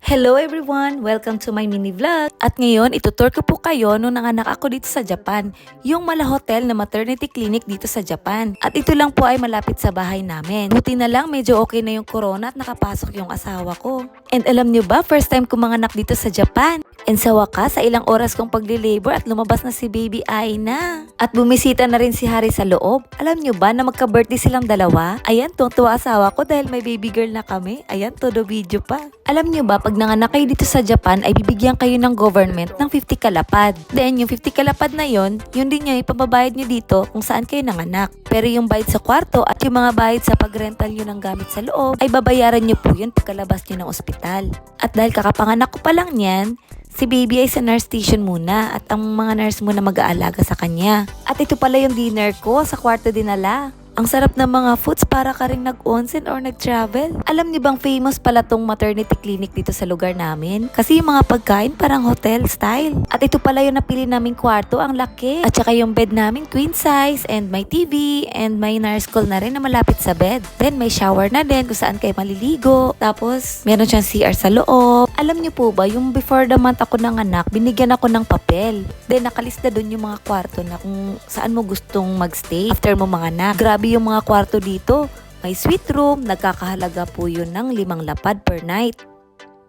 Hello everyone! Welcome to my mini vlog. At ngayon, itutur ko po kayo nung nanganak ako dito sa Japan. Yung Mala Hotel na maternity clinic dito sa Japan. At ito lang po ay malapit sa bahay namin. Buti na lang medyo okay na yung corona at nakapasok yung asawa ko. And alam nyo ba, first time ko manganak dito sa Japan. And sa wakas, sa ilang oras kong pagli-labor at lumabas na si baby Aina. At bumisita na rin si Harry sa loob. Alam nyo ba na magka-birthday silang dalawa? Ayan, tuwa asawa ko dahil may baby girl na kami. Ayan, todo video pa. Alam nyo ba, pag nanganak kayo dito sa Japan ay bibigyan kayo ng government ng 50 kalapad. Then yung 50 kalapad na yon, yun din yung ipababayad nyo dito kung saan kayo nanganak. Pero yung bayad sa kwarto at yung mga bayad sa pagrental nyo ng gamit sa loob ay babayaran nyo po yun pagkalabas nyo ng ospital. At dahil kakapanganak ko pa lang yan, si baby ay sa nurse station muna at ang mga nurse muna mag-aalaga sa kanya. At ito pala yung dinner ko sa kwarto dinala. Ang sarap ng mga foods para ka rin nag-onsen or nag-travel. Alam niyo bang famous pala tong maternity clinic dito sa lugar namin? Kasi yung mga pagkain parang hotel style. At ito pala yung napili naming kwarto, ang laki. At saka yung bed namin queen size and may TV and may nurse call na rin na malapit sa bed. Then may shower na din kung saan kayo maliligo. Tapos meron siyang CR sa loob. Alam niyo po ba, yung before the month ako nanganak, binigyan ako ng papel. Then nakalista doon yung mga kwarto na kung saan mo gustong magstay after mo manganak. Grabe yung mga kwarto dito. May suite room, nagkakahalaga po yun ng 5 lapad per night.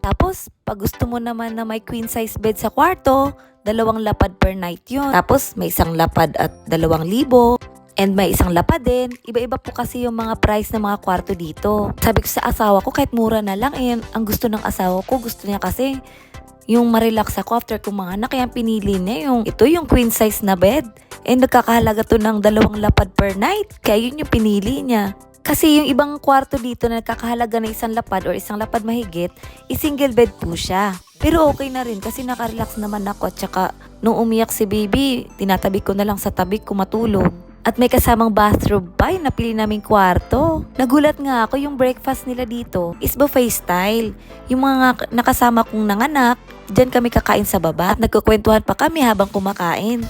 Tapos, pag gusto mo naman na may queen size bed sa kwarto, 2 lapad per night yun. Tapos, may 1 lapad at 2,000. And may 1 lapad din. Iba-iba po kasi yung mga price ng mga kwarto dito. Sabi ko sa asawa ko, kahit mura na lang, ang gusto ng asawa ko, gusto niya kasi yung ma-relax ako after kumanganak, kaya pinili niya yung queen size na bed. And nagkakahalaga to ng 2 lapad per night. Kaya yun yung pinili niya. Kasi yung ibang kwarto dito na nagkakahalaga na 1 lapad or 1 lapad mahigit, single bed po siya. Pero okay na rin kasi nakarelax naman ako at saka nung umiyak si baby, tinatabi ko na lang sa tabi ko matulog. At may kasamang bathroom pa yung napili naming kwarto. Nagulat nga ako, yung breakfast nila dito is buffet style. Yung mga nakasama kong nanganak, dyan kami kakain sa baba at nagkukwentuhan pa kami habang kumakain.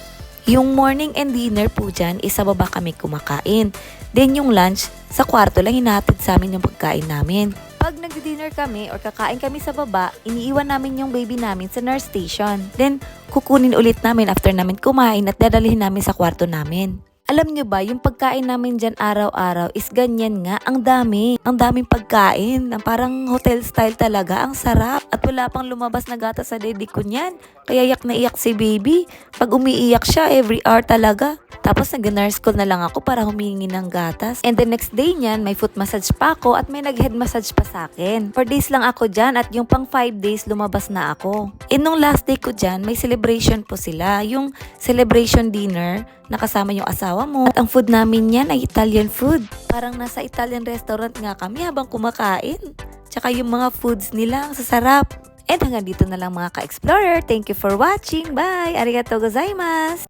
Yung morning and dinner po dyan is sa baba kami kumakain. Then yung lunch, sa kwarto lang hinahatid sa amin yung pagkain namin. Pag nag-dinner kami or kakain kami sa baba, iniiwan namin yung baby namin sa nurse station. Then kukunin ulit namin after namin kumain at dadalhin namin sa kwarto namin. Alam nyo ba, yung pagkain namin dyan araw-araw is ganyan nga, ang dami. Ang daming pagkain, parang hotel style talaga, ang sarap. At wala pang lumabas na gatas sa dede ko niyan. Kaya iyak na iyak si baby. Pag umiiyak siya, every hour talaga. Tapos nag-nurse call na lang ako para humingi ng gatas. And the next day niyan, may foot massage pa ako at may nag-head massage pa sa akin. 4 days lang ako dyan at yung pang 5 days lumabas na ako. And nung last day ko dyan, may celebration po sila. Yung celebration dinner, nakasama yung asawa mo. At ang food namin yan ay Italian food. Parang nasa Italian restaurant nga kami habang kumakain. Tsaka yung mga foods nila, ang sasarap. And hanggang dito na lang mga ka-explorer. Thank you for watching. Bye! Arigatou gozaimasu!